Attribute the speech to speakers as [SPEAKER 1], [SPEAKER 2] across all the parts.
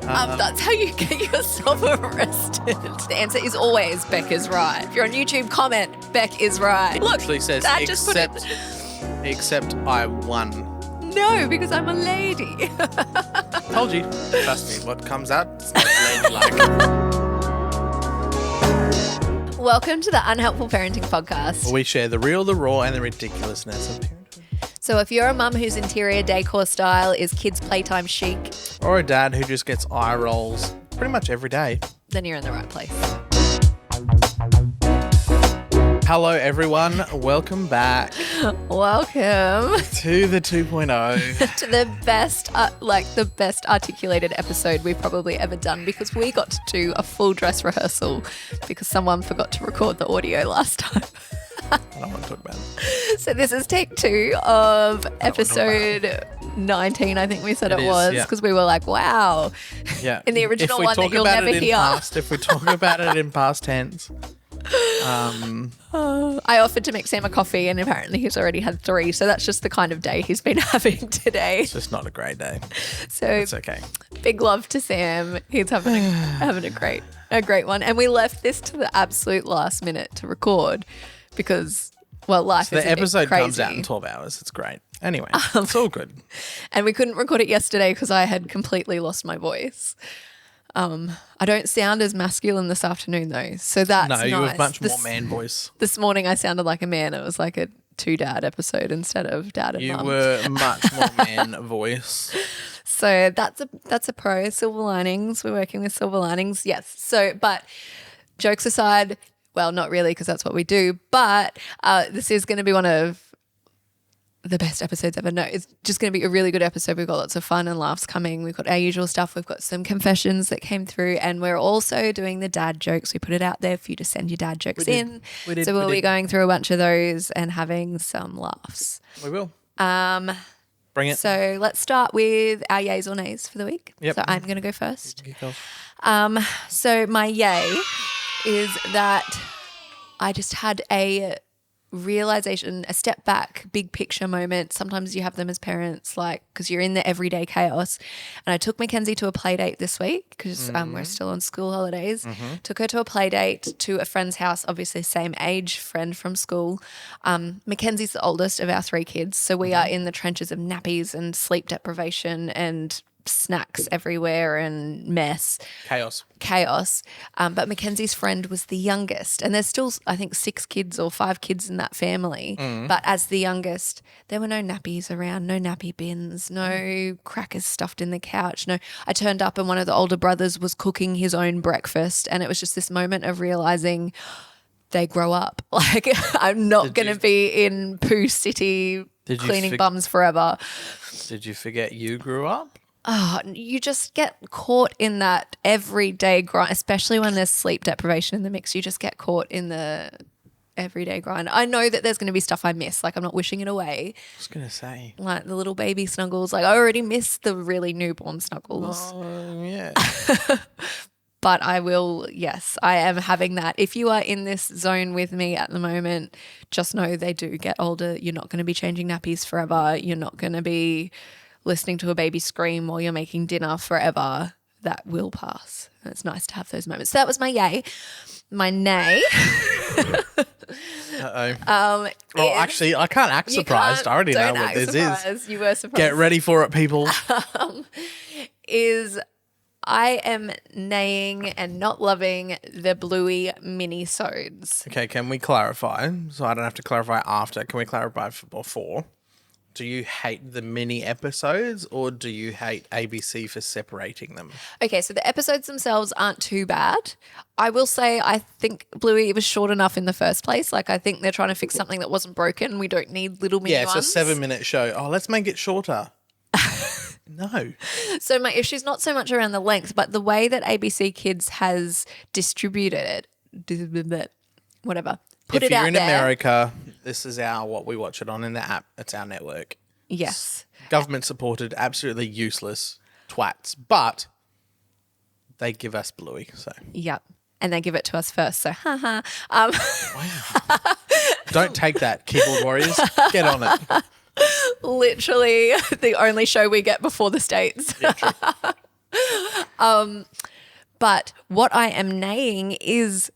[SPEAKER 1] That's how you get yourself arrested. The answer is always Beck is right. If you're on YouTube, comment Beck is right. Look,
[SPEAKER 2] Actually says
[SPEAKER 1] Dad just put it.
[SPEAKER 2] except I won.
[SPEAKER 1] No, because I'm a lady.
[SPEAKER 2] Told you. Trust me, what comes out is not ladylike.
[SPEAKER 1] Welcome to the Unhelpful Parenting Podcast.
[SPEAKER 2] Where we share the real, the raw, and the ridiculousness of parenthood.
[SPEAKER 1] So if you're a mum whose interior decor style is kids' playtime chic,
[SPEAKER 2] Or a dad who just gets eye rolls pretty much every day.
[SPEAKER 1] then you're in the right place.
[SPEAKER 2] Hello, everyone. Welcome back
[SPEAKER 1] Welcome
[SPEAKER 2] to the 2.0.
[SPEAKER 1] to the best articulated episode we've probably ever done, because we got to do a full dress rehearsal because someone forgot to record the audio last time.
[SPEAKER 2] I don't want to talk about it.
[SPEAKER 1] So this is take 2 of episode 19, I think we said it
[SPEAKER 2] It is,
[SPEAKER 1] was,
[SPEAKER 2] yeah.
[SPEAKER 1] because we were like, wow.
[SPEAKER 2] Yeah.
[SPEAKER 1] In the original
[SPEAKER 2] If we
[SPEAKER 1] one that
[SPEAKER 2] talk
[SPEAKER 1] you'll
[SPEAKER 2] about
[SPEAKER 1] never
[SPEAKER 2] it in
[SPEAKER 1] hear.
[SPEAKER 2] If we talk about it in past tense.
[SPEAKER 1] I offered to make Sam a coffee and apparently he's already had 3. So that's just the kind of day he's been having today.
[SPEAKER 2] It's just not a great day.
[SPEAKER 1] So
[SPEAKER 2] It's okay.
[SPEAKER 1] big love to Sam. He's having a great one. And we left this to the absolute last minute to record because, well, life is
[SPEAKER 2] The
[SPEAKER 1] a bit
[SPEAKER 2] episode
[SPEAKER 1] crazy.
[SPEAKER 2] comes out in 12 hours. It's great. Anyway, it's all good.
[SPEAKER 1] And we couldn't record it yesterday because I had completely lost my voice. I don't sound as masculine this afternoon though, so that's
[SPEAKER 2] No,
[SPEAKER 1] nice.
[SPEAKER 2] you have much more man voice.
[SPEAKER 1] This morning I sounded like a man. It was like a 2-dad episode instead of dad and
[SPEAKER 2] You
[SPEAKER 1] mum.
[SPEAKER 2] were much more man voice.
[SPEAKER 1] So that's a pro. Silver linings. We're working with silver linings. Yes. So, but jokes aside, well, not really because that's what we do. But this is going to be one of the best episodes ever. No, it's just going to be a really good episode. We've got lots of fun and laughs coming. We've got our usual stuff. We've got some confessions that came through, and we're also doing the dad jokes. We put it out there for you to send your dad jokes in. So we'll be going through a bunch of those and having some laughs.
[SPEAKER 2] We will. Bring it.
[SPEAKER 1] So let's start with our yays or nays for the week.
[SPEAKER 2] Yep.
[SPEAKER 1] So I'm going to go first.
[SPEAKER 2] Kick off.
[SPEAKER 1] So my yay is that I just had a realization, a step back, big picture moment. Sometimes you have them as parents, like, because you're in the everyday chaos. And I took Mackenzie to a play date this week because we're still on school holidays. Took her to a play date to a friend's house, obviously same age friend from school. Mackenzie's the oldest of our 3 kids. So we are in the trenches of nappies and sleep deprivation and snacks everywhere and mess. Chaos. But Mackenzie's friend was the youngest, and there's still, I think, 6 kids or 5 kids in that family. But as the youngest, there were no nappies around, no nappy bins, no crackers stuffed in the couch. No, I turned up and one of the older brothers was cooking his own breakfast, and it was just this moment of realizing they grow up. Like, I'm not going to be in Pooh City cleaning bums forever.
[SPEAKER 2] Did you forget you grew up?
[SPEAKER 1] Oh, you just get caught in that everyday grind, especially when there's sleep deprivation in the mix. You just get caught in the everyday grind. I know that there's going to be stuff I miss. Like, I'm not wishing it away.
[SPEAKER 2] I was going to say.
[SPEAKER 1] Like the little baby snuggles. Like, I already miss the really newborn snuggles.
[SPEAKER 2] Oh, yeah.
[SPEAKER 1] But I will, yes, I am having that. If you are in this zone with me at the moment, just know they do get older. You're not going to be changing nappies forever. You're not going to be listening to a baby scream while you're making dinner forever. That will pass. And it's nice to have those moments. So that was my yay. My nay.
[SPEAKER 2] Uh-oh. Well, actually, I can't act surprised. I already know what this is.
[SPEAKER 1] You were surprised.
[SPEAKER 2] Get ready for it, people.
[SPEAKER 1] Is I am naying and not loving the Bluey minisodes.
[SPEAKER 2] Okay, can we clarify? So I don't have to clarify after. Can we clarify before? Do you hate the mini episodes, or do you hate ABC for separating them?
[SPEAKER 1] Okay, so the episodes themselves aren't too bad. I will say I think Bluey was short enough in the first place. Like, I think they're trying to fix something that wasn't broken. We don't need little mini ones.
[SPEAKER 2] Yeah, it's a 7-minute show. Oh, let's make it shorter. No.
[SPEAKER 1] So my issue's not so much around the length, but the way that ABC Kids has distributed it, whatever. Put
[SPEAKER 2] if
[SPEAKER 1] it out
[SPEAKER 2] you're in
[SPEAKER 1] there.
[SPEAKER 2] America, this is what we watch it on in the app. It's our network.
[SPEAKER 1] Yes.
[SPEAKER 2] Government supported, absolutely useless twats, but they give us Bluey. So
[SPEAKER 1] Yep. And they give it to us first. So, haha.
[SPEAKER 2] wow. Don't take that, keyboard warriors. Get on it.
[SPEAKER 1] Literally the only show we get before the States.
[SPEAKER 2] Yeah, true.
[SPEAKER 1] But what I am naying is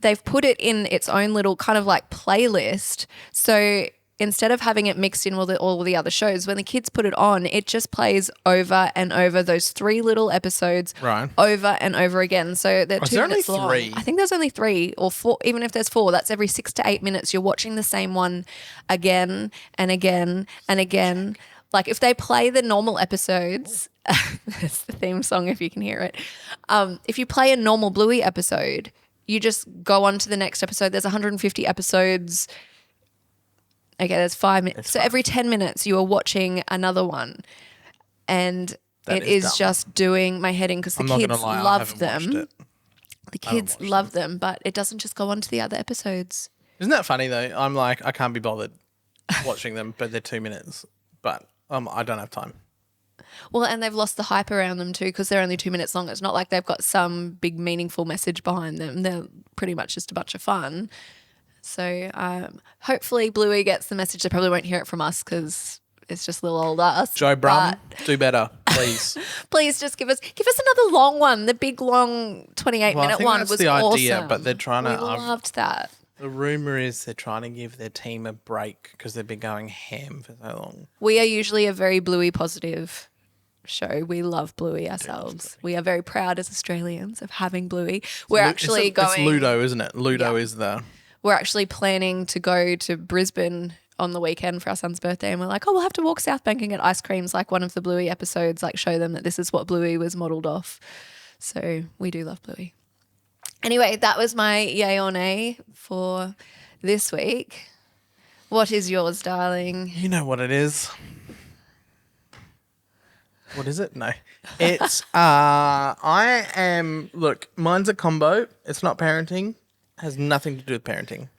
[SPEAKER 1] they've put it in its own little kind of like playlist. So instead of having it mixed in with all the other shows, when the kids put it on, it just plays over and over those 3 little episodes
[SPEAKER 2] Right.
[SPEAKER 1] over and over again. So they're
[SPEAKER 2] is
[SPEAKER 1] 2
[SPEAKER 2] there only
[SPEAKER 1] minutes long.
[SPEAKER 2] 3?
[SPEAKER 1] I think there's only 3 or 4. Even if there's 4, that's every 6 to 8 minutes. You're watching the same one again and again and again. Like if they play the normal episodes, that's the theme song if you can hear it. If you play a normal Bluey episode, you just go on to the next episode. There's 150 episodes. Okay, there's 5 minutes. So every 10 minutes you are watching another one. And
[SPEAKER 2] That
[SPEAKER 1] it
[SPEAKER 2] is
[SPEAKER 1] is
[SPEAKER 2] dumb.
[SPEAKER 1] just doing my head in because the
[SPEAKER 2] I'm not
[SPEAKER 1] kids
[SPEAKER 2] gonna lie, I
[SPEAKER 1] love
[SPEAKER 2] haven't watched
[SPEAKER 1] them.
[SPEAKER 2] it.
[SPEAKER 1] The kids love them, but it doesn't just go on to the other episodes.
[SPEAKER 2] Isn't that funny though? I'm like, I can't be bothered watching them, but they're 2 minutes. But I don't have time.
[SPEAKER 1] Well, and they've lost the hype around them too because they're only 2 minutes long. It's not like they've got some big meaningful message behind them. They're pretty much just a bunch of fun. So hopefully Bluey gets the message. They probably won't hear it from us because it's just little old us.
[SPEAKER 2] Joe Brum,
[SPEAKER 1] But
[SPEAKER 2] do better, please.
[SPEAKER 1] please just give us another long one. The big long 28
[SPEAKER 2] Well, I
[SPEAKER 1] minute
[SPEAKER 2] think
[SPEAKER 1] one
[SPEAKER 2] that's
[SPEAKER 1] was
[SPEAKER 2] the idea,
[SPEAKER 1] awesome.
[SPEAKER 2] but they're trying to.
[SPEAKER 1] We loved that.
[SPEAKER 2] The rumor is they're trying to give their team a break because they've been going ham for so long.
[SPEAKER 1] We are usually a very Bluey positive show. We love Bluey ourselves. We are very proud as Australians of having Bluey. We're actually
[SPEAKER 2] It's
[SPEAKER 1] going.
[SPEAKER 2] Ludo, isn't it? Ludo is the.
[SPEAKER 1] We're actually planning to go to Brisbane on the weekend for our son's birthday, and we're like, oh, we'll have to walk South Bank and get ice creams, like one of the Bluey episodes, like show them that this is what Bluey was modelled off. So we do love Bluey. Anyway, that was my yay or nay for this week. What is yours, darling?
[SPEAKER 2] You know what it is. What is it? No. It's I am look, mine's a combo. It's not parenting. Has nothing to do with parenting.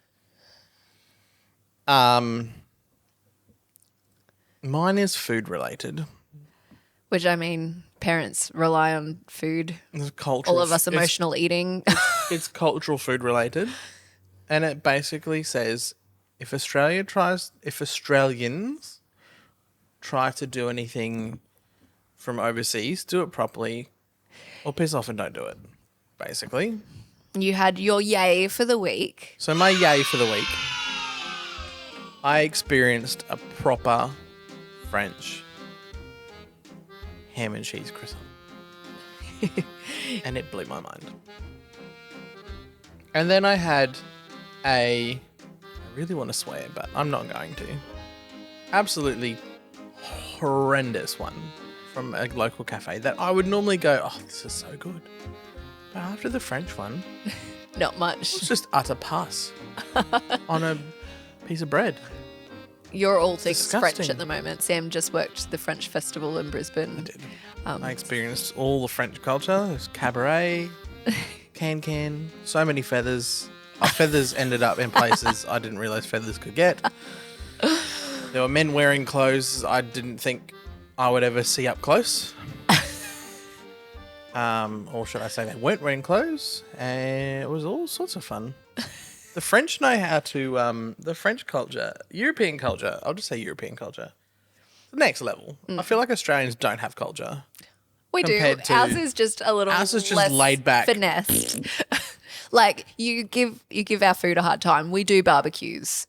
[SPEAKER 2] Mine is food related.
[SPEAKER 1] Which, I mean, parents rely on food.
[SPEAKER 2] It's cultural.
[SPEAKER 1] All of us emotional eating.
[SPEAKER 2] It's cultural food related, and it basically says if Australians try to do anything from overseas, do it properly, or piss off and don't do it. Basically.
[SPEAKER 1] You had your yay for the week.
[SPEAKER 2] So my yay for the week, I experienced a proper French ham and cheese croissant. And it blew my mind. And then I had I really want to swear, but I'm not going to. Absolutely horrendous one from a local cafe that I would normally go, oh, this is so good. But after the French one,
[SPEAKER 1] Not much.
[SPEAKER 2] it's just utter pus on a piece of bread.
[SPEAKER 1] You're all things
[SPEAKER 2] disgusting.
[SPEAKER 1] French at the moment. Sam just worked the French festival in Brisbane.
[SPEAKER 2] I did. I experienced all the French culture. There's cabaret, can, so many feathers. Our feathers ended up in places I didn't realise feathers could get. There were men wearing clothes I didn't think I would ever see up close. Or should I say they weren't wearing clothes. And it was all sorts of fun. The French know how to, the French culture, European culture, I'll just say European culture, the next level. I feel like Australians don't have culture.
[SPEAKER 1] We do.
[SPEAKER 2] compared to-
[SPEAKER 1] Ours is just a little
[SPEAKER 2] Ours is just
[SPEAKER 1] less
[SPEAKER 2] laid back.
[SPEAKER 1] finessed. Like you give our food a hard time. We do barbecues,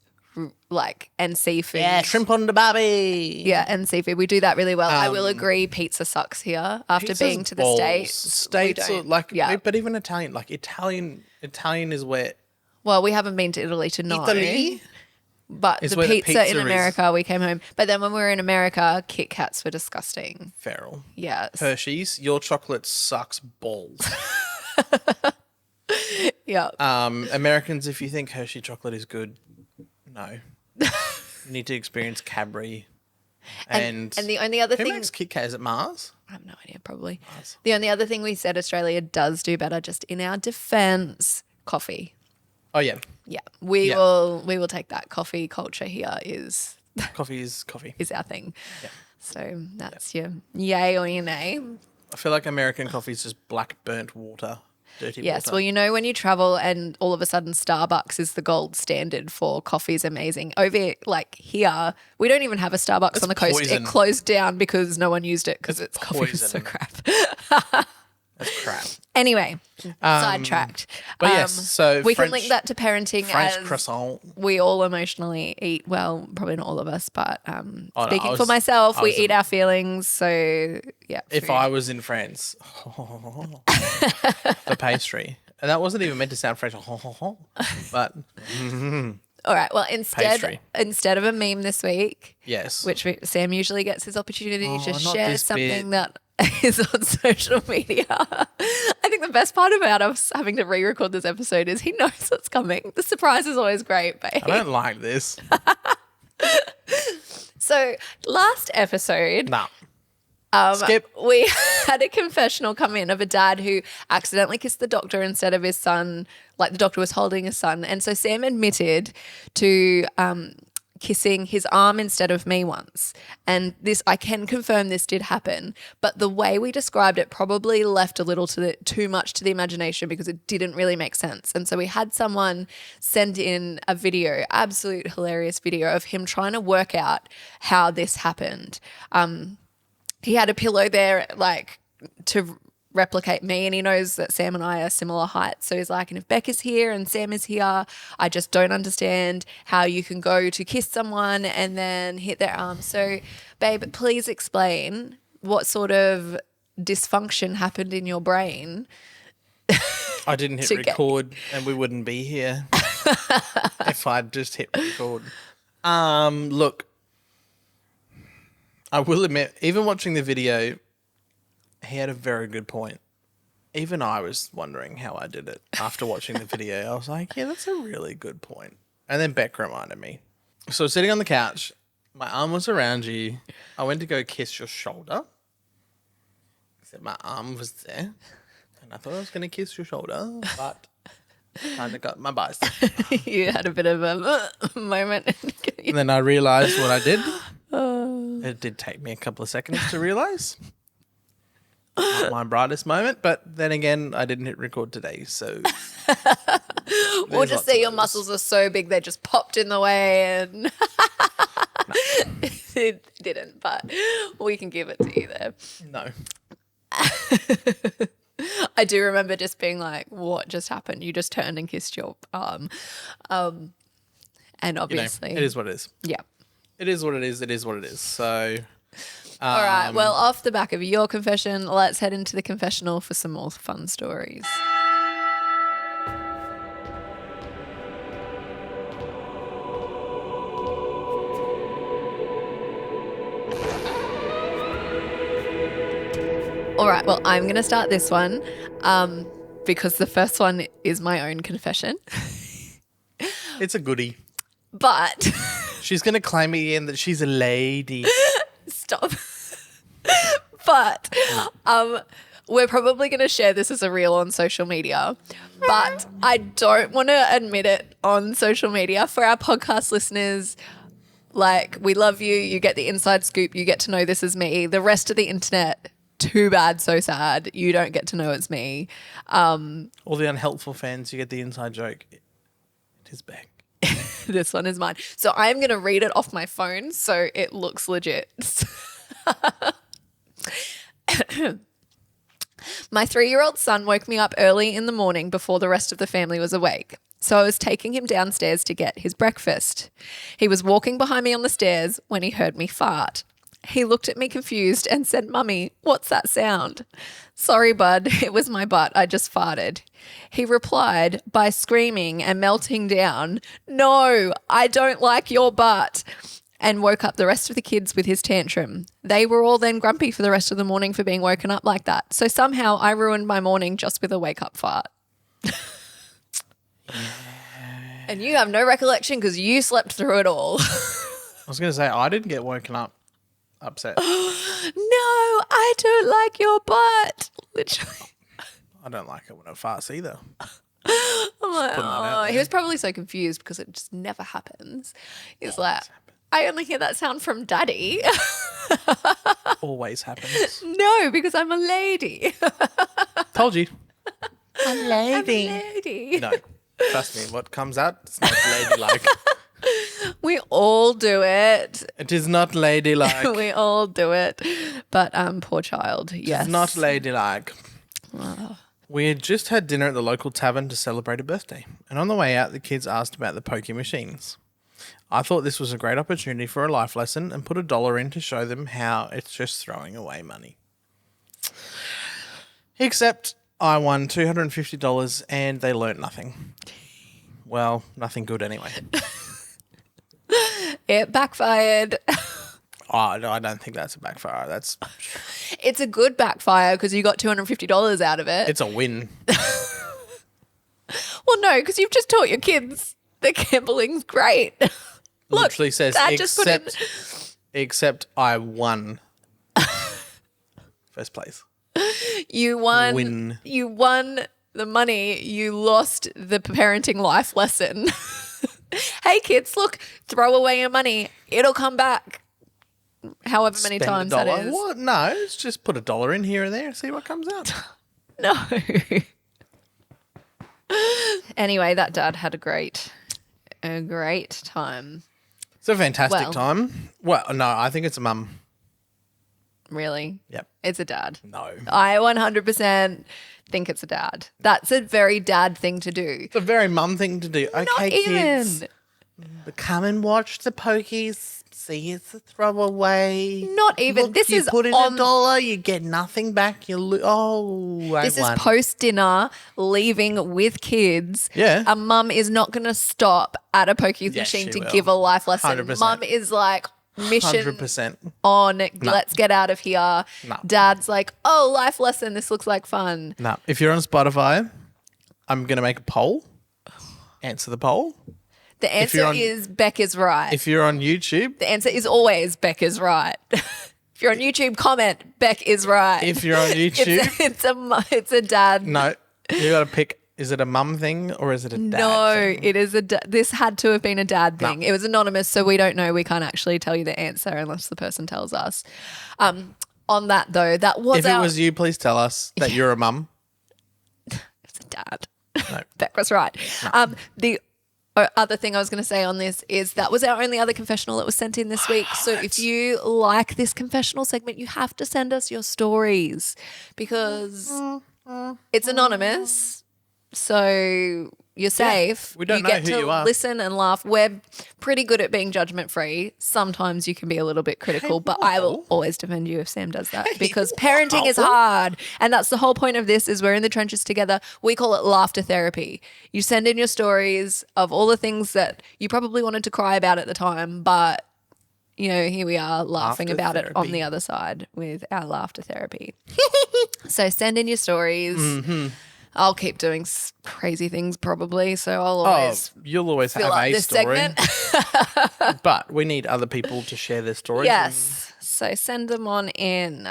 [SPEAKER 1] like, and seafood.
[SPEAKER 2] Yeah, shrimp on the barbie.
[SPEAKER 1] Yeah, and seafood. We do that really well. I will agree. Pizza sucks here after
[SPEAKER 2] Pizza's
[SPEAKER 1] being to the
[SPEAKER 2] balls.
[SPEAKER 1] States.
[SPEAKER 2] States
[SPEAKER 1] we
[SPEAKER 2] are
[SPEAKER 1] don't.
[SPEAKER 2] like,
[SPEAKER 1] yeah.
[SPEAKER 2] but even Italian, like Italian is where
[SPEAKER 1] Well, we haven't been to Italy to know.
[SPEAKER 2] Italy
[SPEAKER 1] But
[SPEAKER 2] is
[SPEAKER 1] the
[SPEAKER 2] where the
[SPEAKER 1] pizza in
[SPEAKER 2] pizza is.
[SPEAKER 1] America, we came home. But then when we were in America, Kit Kats were disgusting.
[SPEAKER 2] feral.
[SPEAKER 1] Yes.
[SPEAKER 2] Hershey's, your chocolate sucks balls.
[SPEAKER 1] Yeah.
[SPEAKER 2] Americans, if you think Hershey chocolate is good, no. You need to experience Cadbury. And
[SPEAKER 1] the only other
[SPEAKER 2] who
[SPEAKER 1] thing
[SPEAKER 2] makes Kit Kat? Is it Mars?
[SPEAKER 1] I have no idea, probably.
[SPEAKER 2] Mars.
[SPEAKER 1] The only other thing we said Australia does do better, just in our defense, coffee.
[SPEAKER 2] Oh yeah,
[SPEAKER 1] Yeah. We
[SPEAKER 2] Yeah.
[SPEAKER 1] will take that. Coffee culture here is
[SPEAKER 2] coffee is coffee.
[SPEAKER 1] our thing.
[SPEAKER 2] Yeah.
[SPEAKER 1] So that's your yay or your nay.
[SPEAKER 2] I feel like American coffee is just black burnt water. dirty
[SPEAKER 1] Yes,
[SPEAKER 2] water.
[SPEAKER 1] well, you know when you travel and all of a sudden Starbucks is the gold standard for coffee's amazing. Over like here, we don't even have a Starbucks
[SPEAKER 2] It's
[SPEAKER 1] on the coast.
[SPEAKER 2] poison.
[SPEAKER 1] It closed down because no one used it because its coffee was so
[SPEAKER 2] poison.
[SPEAKER 1] crap.
[SPEAKER 2] That's crap.
[SPEAKER 1] Anyway, sidetracked.
[SPEAKER 2] But yes, so
[SPEAKER 1] we can
[SPEAKER 2] French-
[SPEAKER 1] link that to parenting
[SPEAKER 2] French
[SPEAKER 1] as
[SPEAKER 2] croissant.
[SPEAKER 1] we all emotionally eat. Well, probably not all of us, but
[SPEAKER 2] no,
[SPEAKER 1] speaking
[SPEAKER 2] I
[SPEAKER 1] for
[SPEAKER 2] was-
[SPEAKER 1] myself,
[SPEAKER 2] I
[SPEAKER 1] we
[SPEAKER 2] was
[SPEAKER 1] eat our feelings. So yeah,
[SPEAKER 2] If
[SPEAKER 1] food.
[SPEAKER 2] I was in France, the pastry. And that wasn't even meant to sound French, but
[SPEAKER 1] All right. Well,
[SPEAKER 2] Pastry.
[SPEAKER 1] instead of a meme this week,
[SPEAKER 2] yes.
[SPEAKER 1] which Sam usually gets his opportunity to
[SPEAKER 2] not
[SPEAKER 1] share
[SPEAKER 2] this
[SPEAKER 1] something
[SPEAKER 2] bit.
[SPEAKER 1] that is on social media. I think the best part about us having to re-record this episode is he knows what's coming. The surprise is always great, babe.
[SPEAKER 2] I don't like this.
[SPEAKER 1] So last episode,
[SPEAKER 2] Nah.
[SPEAKER 1] Skip. We had a confessional come in of a dad who accidentally kissed the doctor instead of his son, like the doctor was holding his son. And so Sam admitted to kissing his arm instead of me once. And this, I can confirm this did happen, but the way we described it probably left a little too much to the imagination because it didn't really make sense. And so we had someone send in a video, absolute hilarious video of him trying to work out how this happened. He had a pillow there like to replicate me, and he knows that Sam and I are similar heights. So he's like, and if Beck is here and Sam is here, I just don't understand how you can go to kiss someone and then hit their arm. So, babe, please explain what sort of dysfunction happened in your brain.
[SPEAKER 2] I didn't hit record and we wouldn't be here if I'd just hit record. Look, I will admit, even watching the video, he had a very good point. Even I was wondering how I did it after watching the video. I was like, yeah, that's a really good point. And then Beck reminded me. So sitting on the couch, my arm was around you. I went to go kiss your shoulder. Except my arm was there. And I thought I was going to kiss your shoulder, but kind of got my biceps.
[SPEAKER 1] You had a bit of a moment.
[SPEAKER 2] And then I realised what I did. It did take me a couple of seconds to realise. Not my brightest moment, but then again, I didn't hit record today, so...
[SPEAKER 1] We'll just say your muscles are so big they just popped in the way and... It didn't, but we can give it to you there.
[SPEAKER 2] No.
[SPEAKER 1] I do remember just being like, what just happened? You just turned and kissed your arm. And obviously...
[SPEAKER 2] it is what it is.
[SPEAKER 1] Yeah.
[SPEAKER 2] It is what it is. It is what it is. So...
[SPEAKER 1] All right. Well, off the back of your confession, let's head into the confessional for some more fun stories. All right. Well, I'm going to start this one because the first one is my own confession.
[SPEAKER 2] It's a goodie.
[SPEAKER 1] But...
[SPEAKER 2] She's going to claim again that she's a lady.
[SPEAKER 1] Stop. But we're probably going to share this as a reel on social media, but I don't want to admit it on social media. For our podcast listeners, like, we love you. You get the inside scoop. You get to know this is me. The rest of the internet, too bad, so sad. You don't get to know it's me.
[SPEAKER 2] All the unhelpful fans, you get the inside joke. It is Beck.
[SPEAKER 1] This one is mine. So I'm going to read it off my phone so it looks legit. My 3-year-old son woke me up early in the morning before the rest of the family was awake. So I was taking him downstairs to get his breakfast. He was walking behind me on the stairs when he heard me fart. He looked at me confused and said, "Mummy, what's that sound?" "Sorry, bud, it was my butt. I just farted." He replied by screaming and melting down, "No, I don't like your butt," and woke up the rest of the kids with his tantrum. They were all then grumpy for the rest of the morning for being woken up like that. So somehow I ruined my morning just with a wake-up fart. And you have no recollection because you slept through it all.
[SPEAKER 2] I was going to say, I didn't get woken up upset.
[SPEAKER 1] No, I don't like your butt. Literally.
[SPEAKER 2] I don't like it when it farts either.
[SPEAKER 1] I'm like,
[SPEAKER 2] putting that out
[SPEAKER 1] oh,
[SPEAKER 2] there.
[SPEAKER 1] he was probably so confused because it just never happens. He's like, I only hear that sound from Daddy.
[SPEAKER 2] Always happens.
[SPEAKER 1] No, because I'm a lady.
[SPEAKER 2] Told you. I'm lady.
[SPEAKER 1] Lady.
[SPEAKER 2] No, trust me, what comes out is not ladylike.
[SPEAKER 1] We all do it.
[SPEAKER 2] It is not ladylike.
[SPEAKER 1] We all do it. But poor child, yes.
[SPEAKER 2] It's not ladylike. We had just had dinner at the local tavern to celebrate a birthday, and on the way out, the kids asked about the pokie machines. I thought this was a great opportunity for a life lesson and put $1 in to show them how it's just throwing away money. Except I won $250 and they learnt nothing. Well, nothing good anyway.
[SPEAKER 1] It backfired.
[SPEAKER 2] Oh, no, I don't think that's a backfire.
[SPEAKER 1] It's a good backfire because you got $250 out of it.
[SPEAKER 2] It's a win.
[SPEAKER 1] Well, no, because you've just taught your kids that gambling's great. Look,
[SPEAKER 2] Literally says,
[SPEAKER 1] Dad just put in...
[SPEAKER 2] except I won. First place.
[SPEAKER 1] You won.
[SPEAKER 2] Win.
[SPEAKER 1] You won the money. You lost the parenting life lesson. Hey, kids, look, throw away your money. It'll come back. However many
[SPEAKER 2] Spend
[SPEAKER 1] times
[SPEAKER 2] $1.
[SPEAKER 1] that is.
[SPEAKER 2] What? No, it's just put $1 in here and there and see what comes out.
[SPEAKER 1] No. Anyway, that dad had a great time.
[SPEAKER 2] It's a fantastic time. Well, no, I think it's a mum.
[SPEAKER 1] Really?
[SPEAKER 2] Yep.
[SPEAKER 1] It's a dad.
[SPEAKER 2] No.
[SPEAKER 1] I 100% think it's a dad. That's a very dad thing to do.
[SPEAKER 2] It's a very mum thing to do. Okay,
[SPEAKER 1] Not
[SPEAKER 2] kids,
[SPEAKER 1] even.
[SPEAKER 2] come and watch the pokies. See, it's a throwaway.
[SPEAKER 1] Not even.
[SPEAKER 2] Look,
[SPEAKER 1] This
[SPEAKER 2] you
[SPEAKER 1] is
[SPEAKER 2] put in
[SPEAKER 1] on
[SPEAKER 2] $1, you get nothing back. I
[SPEAKER 1] This is
[SPEAKER 2] won.
[SPEAKER 1] post dinner, leaving with kids.
[SPEAKER 2] Yeah.
[SPEAKER 1] A mum is not going to stop at a pokies
[SPEAKER 2] Yes,
[SPEAKER 1] machine
[SPEAKER 2] she
[SPEAKER 1] to
[SPEAKER 2] will.
[SPEAKER 1] give a life lesson.
[SPEAKER 2] 100%.
[SPEAKER 1] Mum is like, mission
[SPEAKER 2] 100%.
[SPEAKER 1] on, let's get out of here.
[SPEAKER 2] No.
[SPEAKER 1] Dad's like, oh, life lesson, this looks like fun.
[SPEAKER 2] No, if you're on Spotify, I'm going to make a poll. Answer the poll.
[SPEAKER 1] The answer is Beck is right.
[SPEAKER 2] If you're on YouTube.
[SPEAKER 1] The answer is always Beck is right. If you're on YouTube, comment Beck is right.
[SPEAKER 2] If you're on YouTube.
[SPEAKER 1] It's a dad.
[SPEAKER 2] No, you got to pick. Is it a mum thing or is it a dad
[SPEAKER 1] No,
[SPEAKER 2] thing?
[SPEAKER 1] it is this had to have been a dad thing.
[SPEAKER 2] No.
[SPEAKER 1] It was anonymous, so we don't know. We can't actually tell you the answer unless the person tells us. On that though, that was
[SPEAKER 2] If it was you, please tell us that you're a mum.
[SPEAKER 1] It's a dad.
[SPEAKER 2] No.
[SPEAKER 1] Beck was right. The other thing I was going to say on this is that was our only other confessional that was sent in this week. So if you like this confessional segment, you have to send us your stories because it's anonymous. So you're safe.
[SPEAKER 2] we don't
[SPEAKER 1] you
[SPEAKER 2] know
[SPEAKER 1] get
[SPEAKER 2] who
[SPEAKER 1] to
[SPEAKER 2] you are.
[SPEAKER 1] listen and laugh. We're pretty good at being judgment free. Sometimes you can be a little bit critical, but I will always defend you if Sam does that because parenting is hard. And that's the whole point of this is we're in the trenches together. We call it laughter therapy. You send in your stories of all the things that you probably wanted to cry about at the time, but you know, here we are laughing
[SPEAKER 2] Laughter
[SPEAKER 1] about it on
[SPEAKER 2] therapy.
[SPEAKER 1] the other side with our laughter therapy. So send in your stories.
[SPEAKER 2] Mm-hmm.
[SPEAKER 1] I'll keep doing crazy things probably, so I'll always
[SPEAKER 2] You'll always
[SPEAKER 1] fill
[SPEAKER 2] have
[SPEAKER 1] up
[SPEAKER 2] a
[SPEAKER 1] this
[SPEAKER 2] story.
[SPEAKER 1] segment.
[SPEAKER 2] But we need other people to share their stories.
[SPEAKER 1] Yes, so send them on in.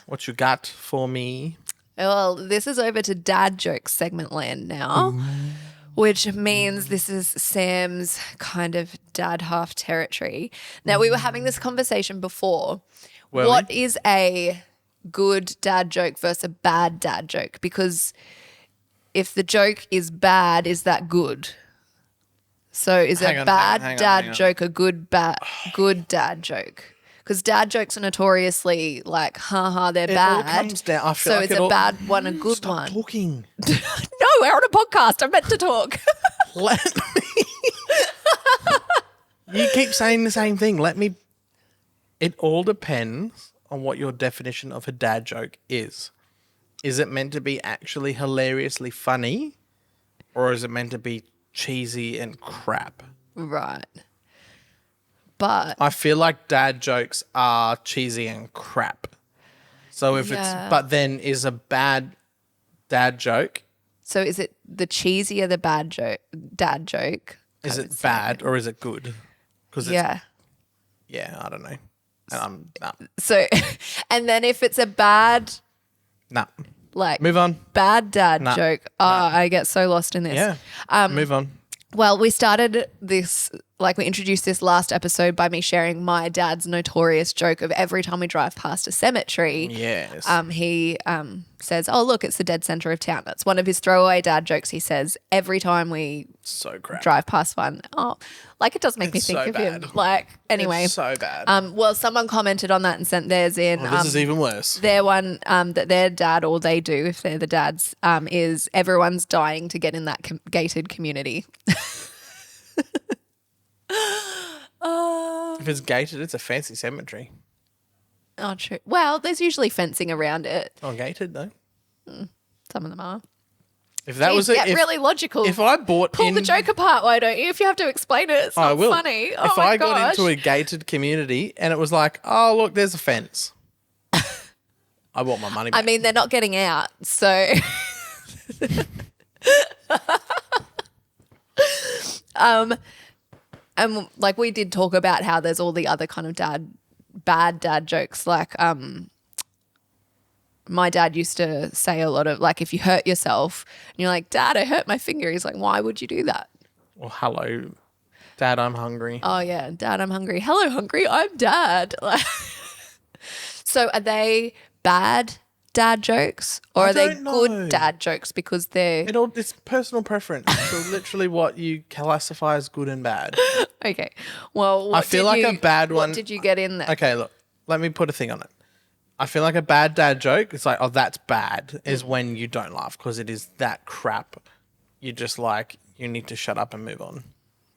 [SPEAKER 2] What you got for me?
[SPEAKER 1] Well, this is over to dad jokes segment land now, which means this is Sam's kind of dad half territory. Now, we were having this conversation before.
[SPEAKER 2] Were
[SPEAKER 1] What
[SPEAKER 2] we?
[SPEAKER 1] is a good dad joke versus a bad dad joke? Because if the joke is bad, is that good? So is
[SPEAKER 2] Hang
[SPEAKER 1] a
[SPEAKER 2] on,
[SPEAKER 1] bad
[SPEAKER 2] hang on,
[SPEAKER 1] dad
[SPEAKER 2] hang on.
[SPEAKER 1] joke a good dad joke? Because dad jokes are notoriously like, haha, they're
[SPEAKER 2] It
[SPEAKER 1] bad.
[SPEAKER 2] all comes down. I feel
[SPEAKER 1] So
[SPEAKER 2] like
[SPEAKER 1] it's
[SPEAKER 2] it
[SPEAKER 1] a
[SPEAKER 2] all-
[SPEAKER 1] bad one, a good
[SPEAKER 2] Stop
[SPEAKER 1] one.
[SPEAKER 2] talking.
[SPEAKER 1] No, we're on a podcast. I'm meant to talk.
[SPEAKER 2] Let me. You keep saying the same thing. Let me. It all depends on what your definition of a dad joke is. Is it meant to be actually hilariously funny, or is it meant to be cheesy and crap?
[SPEAKER 1] Right. But
[SPEAKER 2] I feel like dad jokes are cheesy and crap. So if
[SPEAKER 1] Yeah.
[SPEAKER 2] but then is a bad dad joke,
[SPEAKER 1] so is it the cheesy or the bad joke? Dad joke?
[SPEAKER 2] is
[SPEAKER 1] I would
[SPEAKER 2] it
[SPEAKER 1] say.
[SPEAKER 2] bad or is it good? Because
[SPEAKER 1] Yeah.
[SPEAKER 2] yeah, I don't know. And I'm nah.
[SPEAKER 1] So, and then if it's a bad,
[SPEAKER 2] Nah.
[SPEAKER 1] like
[SPEAKER 2] Move on.
[SPEAKER 1] bad dad
[SPEAKER 2] Nah.
[SPEAKER 1] joke, I get so lost in this.
[SPEAKER 2] Yeah. Move on.
[SPEAKER 1] Well, we started this like we introduced this last episode by me sharing my dad's notorious joke of every time we drive past a cemetery.
[SPEAKER 2] Yes.
[SPEAKER 1] He says, "Oh, look, it's the dead center of town." That's one of his throwaway dad jokes. He says every time we
[SPEAKER 2] so crap.
[SPEAKER 1] drive past one. Oh, like it does make me
[SPEAKER 2] It's
[SPEAKER 1] think
[SPEAKER 2] so
[SPEAKER 1] of
[SPEAKER 2] bad.
[SPEAKER 1] him. Like anyway,
[SPEAKER 2] It's so bad.
[SPEAKER 1] well, someone commented on that and sent theirs in.
[SPEAKER 2] This is even worse.
[SPEAKER 1] Their one that their dad, or they do if they're the dads, is everyone's dying to get in that gated community.
[SPEAKER 2] If it's gated, it's a fancy cemetery.
[SPEAKER 1] Oh, true. Well, there's usually fencing around it.
[SPEAKER 2] Oh, gated though.
[SPEAKER 1] Some of them are.
[SPEAKER 2] If that
[SPEAKER 1] Jeez,
[SPEAKER 2] was
[SPEAKER 1] get really logical.
[SPEAKER 2] If I bought
[SPEAKER 1] Pull the joke apart, why don't you? If you have to explain it, it's not
[SPEAKER 2] I will.
[SPEAKER 1] funny. Oh
[SPEAKER 2] If
[SPEAKER 1] my
[SPEAKER 2] I
[SPEAKER 1] gosh.
[SPEAKER 2] got into a gated community and it was like, oh look, there's a fence. I want my money back.
[SPEAKER 1] I mean, they're not getting out, so. And like we did talk about how there's all the other kind of bad dad jokes. Like, my dad used to say a lot of like, if you hurt yourself and you're like, Dad, I hurt my finger. He's like, why would you do that?
[SPEAKER 2] Well, hello, Dad, I'm hungry.
[SPEAKER 1] Oh yeah, Dad, I'm hungry. Hello, hungry. I'm Dad. So are they bad dad jokes or
[SPEAKER 2] I
[SPEAKER 1] are they
[SPEAKER 2] don't know.
[SPEAKER 1] good dad jokes because they're
[SPEAKER 2] It's personal preference. So literally what you classify as good and bad.
[SPEAKER 1] okay? Well, what
[SPEAKER 2] I feel
[SPEAKER 1] did
[SPEAKER 2] like
[SPEAKER 1] you-
[SPEAKER 2] a bad one.
[SPEAKER 1] What did you get in there?
[SPEAKER 2] Okay, look, let me put a thing on it. I feel like a bad dad joke, it's like, oh, that's bad, is when you don't laugh because it is that crap. You're just like, you need to shut up and move on.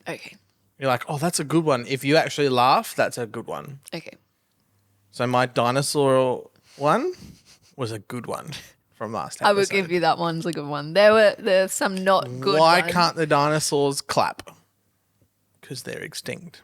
[SPEAKER 1] Okay.
[SPEAKER 2] You're like, oh, that's a good one. If you actually laugh, that's a good one.
[SPEAKER 1] Okay.
[SPEAKER 2] So my dinosaur one was a good one from last episode.
[SPEAKER 1] I will give you that one's a good one. There's some not good
[SPEAKER 2] Why
[SPEAKER 1] ones.
[SPEAKER 2] can't the dinosaurs clap? Because they're extinct.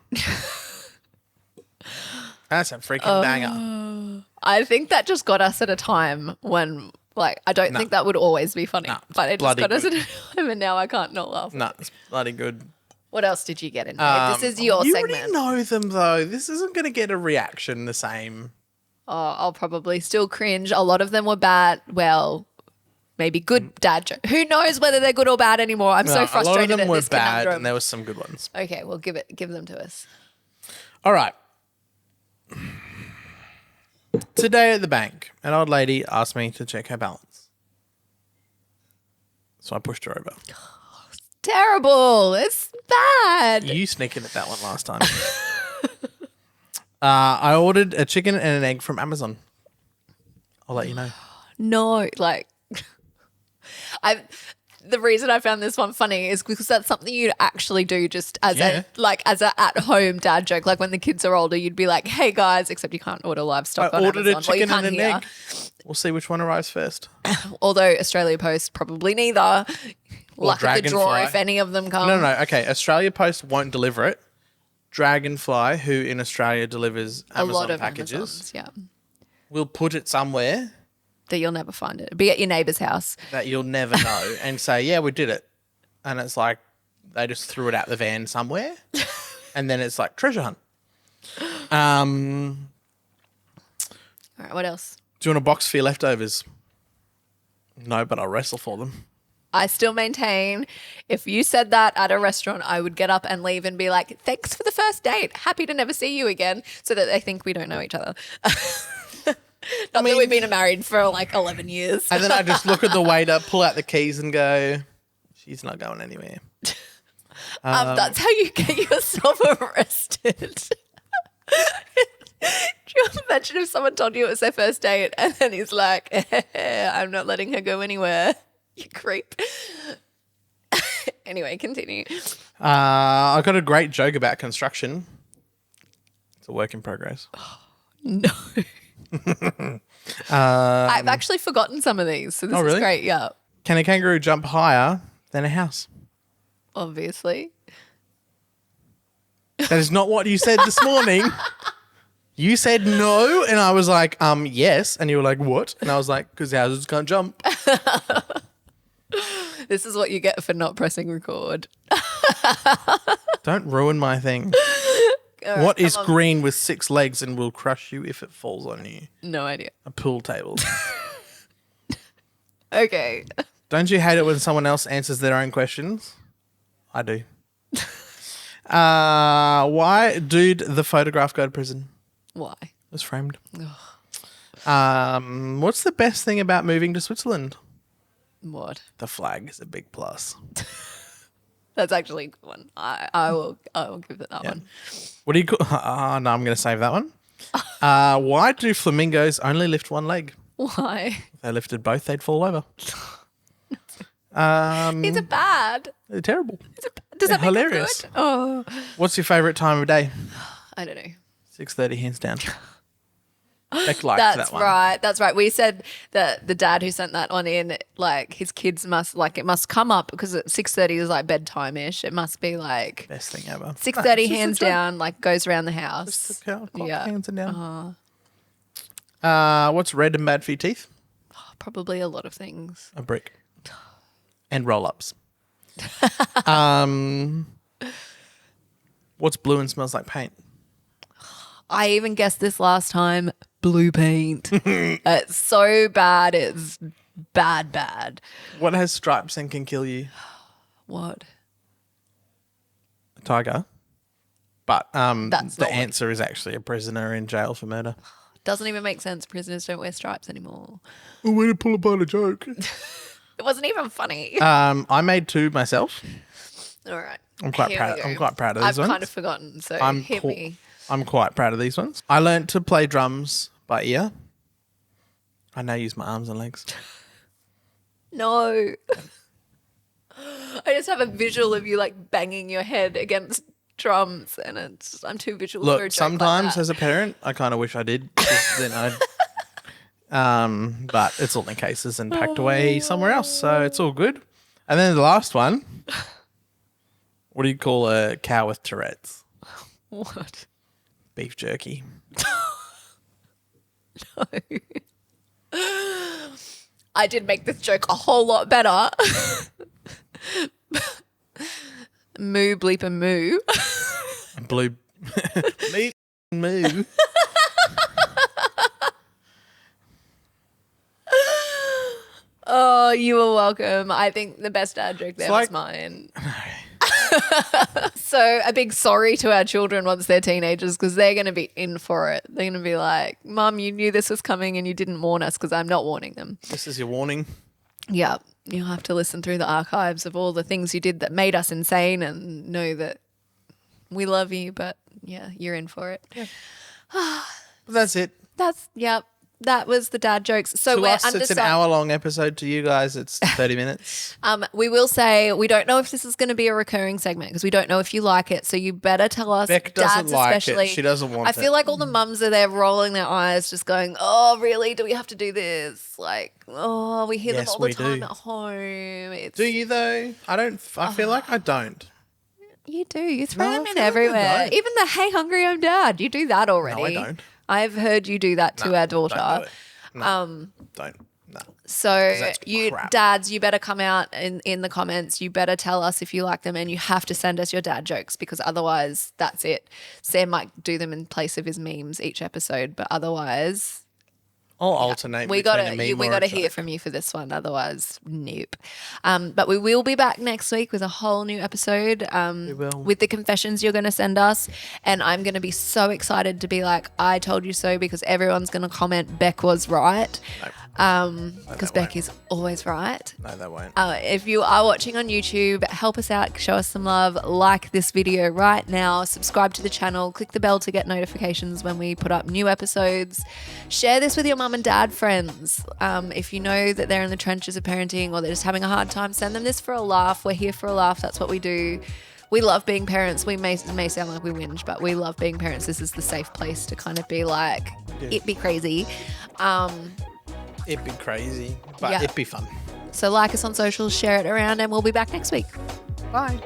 [SPEAKER 2] That's a freaking banger.
[SPEAKER 1] I think that just got us at a time when, like, I don't think that would always be funny,
[SPEAKER 2] No,
[SPEAKER 1] but it just
[SPEAKER 2] bloody
[SPEAKER 1] got us at
[SPEAKER 2] good.
[SPEAKER 1] a time and now I can't not laugh.
[SPEAKER 2] No, it's bloody good.
[SPEAKER 1] What else did you get in there? This is your
[SPEAKER 2] you
[SPEAKER 1] segment.
[SPEAKER 2] already know them though. This isn't going to get a reaction the same.
[SPEAKER 1] Oh, I'll probably still cringe. A lot of them were bad. Well, maybe good dad joke. Who knows whether they're good or bad anymore? I'm so
[SPEAKER 2] No,
[SPEAKER 1] frustrated
[SPEAKER 2] a lot of them
[SPEAKER 1] at
[SPEAKER 2] were
[SPEAKER 1] this
[SPEAKER 2] bad,
[SPEAKER 1] conundrum.
[SPEAKER 2] and there were some good ones.
[SPEAKER 1] Okay, well, give them to us.
[SPEAKER 2] All right. Today at the bank, an old lady asked me to check her balance. So I pushed her over.
[SPEAKER 1] Terrible. It's bad.
[SPEAKER 2] You sneaking at that one last time. I ordered a chicken and an egg from Amazon. I'll let you know.
[SPEAKER 1] No, like the reason I found this one funny is because that's something you'd actually do just as as a at home dad joke. Like when the kids are older, you'd be like, "Hey guys," except you can't order livestock
[SPEAKER 2] I
[SPEAKER 1] on
[SPEAKER 2] ordered
[SPEAKER 1] Amazon.
[SPEAKER 2] a chicken
[SPEAKER 1] Well,
[SPEAKER 2] and
[SPEAKER 1] you
[SPEAKER 2] an
[SPEAKER 1] can't
[SPEAKER 2] egg. We'll see which one arrives first.
[SPEAKER 1] Although Australia Post probably neither. Luck of the draw
[SPEAKER 2] Dragonfly.
[SPEAKER 1] if any of them come.
[SPEAKER 2] No. Okay. Australia Post won't deliver it. Dragonfly, who in Australia delivers
[SPEAKER 1] A
[SPEAKER 2] Amazon
[SPEAKER 1] lot of
[SPEAKER 2] packages,
[SPEAKER 1] Amazons, yeah.
[SPEAKER 2] will put it somewhere
[SPEAKER 1] That you'll never find it. Be at your neighbour's house.
[SPEAKER 2] that you'll never know and say, yeah, we did it. And it's like they just threw it out the van somewhere. And then it's like treasure hunt.
[SPEAKER 1] All right, what else?
[SPEAKER 2] Do you want a box for your leftovers? No, but I'll wrestle for them.
[SPEAKER 1] I still maintain if you said that at a restaurant, I would get up and leave and be like, thanks for the first date. Happy to never see you again, so that they think we don't know each other. Not that we've been married for like 11 years.
[SPEAKER 2] And then I just look at the waiter, pull out the keys and go, she's not going anywhere.
[SPEAKER 1] That's how you get yourself arrested. Do you imagine if someone told you it was their first date and then he's like, I'm not letting her go anywhere. You creep. Anyway, continue.
[SPEAKER 2] I got a great joke about construction. It's a work in progress.
[SPEAKER 1] No. I've actually forgotten some of these, so this
[SPEAKER 2] really?
[SPEAKER 1] is great. Yeah,
[SPEAKER 2] Can a kangaroo jump higher than a house?
[SPEAKER 1] obviously.
[SPEAKER 2] That is not what you said this morning. You said no, and I was like, yes. And you were like, what? And I was like, because houses can't jump.
[SPEAKER 1] This is what you get for not pressing record.
[SPEAKER 2] Don't ruin my thing. What is green with 6 legs and will crush you if it falls on you?
[SPEAKER 1] No idea.
[SPEAKER 2] A pool table.
[SPEAKER 1] Okay.
[SPEAKER 2] Don't you hate it when someone else answers their own questions? I do. Why did the photograph go to prison?
[SPEAKER 1] Why?
[SPEAKER 2] It was framed. What's the best thing about moving to Switzerland?
[SPEAKER 1] What?
[SPEAKER 2] The flag is a big plus.
[SPEAKER 1] That's actually a good one. I will give it that one.
[SPEAKER 2] What do you call? No, I'm going to save that one. Why do flamingos only lift one leg?
[SPEAKER 1] Why?
[SPEAKER 2] If they lifted both, they'd fall over.
[SPEAKER 1] Is it bad?
[SPEAKER 2] They're terrible.
[SPEAKER 1] Does that make
[SPEAKER 2] hilarious?
[SPEAKER 1] it good? Oh,
[SPEAKER 2] What's your favourite time of day?
[SPEAKER 1] I don't know.
[SPEAKER 2] 6:30, hands down. Beck liked that one.
[SPEAKER 1] That's right. We said that the dad who sent that one in, like his kids must it must come up because at 6:30 is like bedtime-ish. It must be like
[SPEAKER 2] Best thing ever.
[SPEAKER 1] 6:30, hands down, like goes around the house.
[SPEAKER 2] Just the clock,
[SPEAKER 1] Yeah.
[SPEAKER 2] hands down. What's red and bad for your teeth?
[SPEAKER 1] Probably a lot of things.
[SPEAKER 2] A brick. And roll-ups. What's blue and smells like paint?
[SPEAKER 1] I even guessed this last time. Blue paint. It's so bad. It's bad.
[SPEAKER 2] What has stripes and can kill you?
[SPEAKER 1] What?
[SPEAKER 2] A tiger. But
[SPEAKER 1] That's
[SPEAKER 2] the
[SPEAKER 1] not
[SPEAKER 2] answer is actually a prisoner in jail for murder.
[SPEAKER 1] Doesn't even make sense. Prisoners don't wear stripes anymore.
[SPEAKER 2] Oh, way to pull apart a joke.
[SPEAKER 1] It wasn't even funny.
[SPEAKER 2] I made 2 myself.
[SPEAKER 1] All right.
[SPEAKER 2] I'm quite
[SPEAKER 1] Here
[SPEAKER 2] proud.
[SPEAKER 1] we go.
[SPEAKER 2] I'm quite proud of these
[SPEAKER 1] I've
[SPEAKER 2] ones.
[SPEAKER 1] kind of forgotten, so hit me.
[SPEAKER 2] I'm quite proud of these ones. I learnt to play drums by ear. I now use my arms and legs.
[SPEAKER 1] No. I just have a visual of you like banging your head against drums, and I'm too visual for a
[SPEAKER 2] Look,
[SPEAKER 1] joke
[SPEAKER 2] sometimes
[SPEAKER 1] like that.
[SPEAKER 2] as a parent, I kind of wish I did. 'Cause then I'd. But it's all in cases and packed away somewhere else, so it's all good. And then the last one. What do you call a cow with Tourette's?
[SPEAKER 1] What?
[SPEAKER 2] Beef jerky.
[SPEAKER 1] No. I did make this joke a whole lot better. Moo bleep and moo.
[SPEAKER 2] Blue. Me moo.
[SPEAKER 1] Oh, you are welcome. I think the best dad joke there was mine. So a big sorry to our children once they're teenagers, because they're going to be in for it. They're going to be like, Mum, you knew this was coming and you didn't warn us, because I'm not warning them.
[SPEAKER 2] This is your warning.
[SPEAKER 1] Yeah. You'll have to listen through the archives of all the things you did that made us insane and know that we love you, but yeah, you're in for it.
[SPEAKER 2] Yeah. That's it.
[SPEAKER 1] That was the dad jokes. So
[SPEAKER 2] To us, it's an hour-long episode. To you guys, it's 30 minutes.
[SPEAKER 1] We will say we don't know if this is going to be a recurring segment, because we don't know if you like it. So you better tell us.
[SPEAKER 2] Beck doesn't
[SPEAKER 1] dads
[SPEAKER 2] like
[SPEAKER 1] especially.
[SPEAKER 2] it. She doesn't want it.
[SPEAKER 1] I feel like all the mums are there rolling their eyes, just going, "Oh, really? Do we have to do this?" Like, oh, we hear them all the time at home.
[SPEAKER 2] Do you though? I don't. I feel like I don't.
[SPEAKER 1] You do. You throw them
[SPEAKER 2] I
[SPEAKER 1] in
[SPEAKER 2] feel like I
[SPEAKER 1] everywhere.
[SPEAKER 2] don't.
[SPEAKER 1] Even the "Hey, hungry, I'm dad." You do that already.
[SPEAKER 2] No, I don't.
[SPEAKER 1] I've heard you do that to our daughter.
[SPEAKER 2] Don't do it. No, don't. No.
[SPEAKER 1] So
[SPEAKER 2] that's
[SPEAKER 1] you
[SPEAKER 2] crap.
[SPEAKER 1] dads, you better come out in the comments. You better tell us if you like them, and you have to send us your dad jokes, because otherwise that's it. Sam might do them in place of his memes each episode, but otherwise
[SPEAKER 2] I'll alternate.
[SPEAKER 1] we
[SPEAKER 2] between
[SPEAKER 1] gotta
[SPEAKER 2] a meme
[SPEAKER 1] we
[SPEAKER 2] or
[SPEAKER 1] gotta
[SPEAKER 2] a
[SPEAKER 1] hear
[SPEAKER 2] joke.
[SPEAKER 1] from you for this one. Otherwise, nope. But we will be back next week with a whole new episode.
[SPEAKER 2] We will.
[SPEAKER 1] With the confessions you're gonna send us, and I'm gonna be so excited to be like, I told you so, because everyone's gonna comment Beck was right. Because Beck is always right.
[SPEAKER 2] No, that won't.
[SPEAKER 1] If you are watching on YouTube, help us out, show us some love, like this video right now, subscribe to the channel, click the bell to get notifications when we put up new episodes. Share this with your mum and dad friends. If you know that they're in the trenches of parenting, or they're just having a hard time, send them this for a laugh. We're here for a laugh. That's what we do. We love being parents. We may sound like we whinge, but we love being parents. This is the safe place to kind of be like, it be crazy.
[SPEAKER 2] It'd be crazy, but
[SPEAKER 1] Yeah.
[SPEAKER 2] it'd be fun.
[SPEAKER 1] So like us on socials, share it around, and we'll be back next week.
[SPEAKER 2] Bye.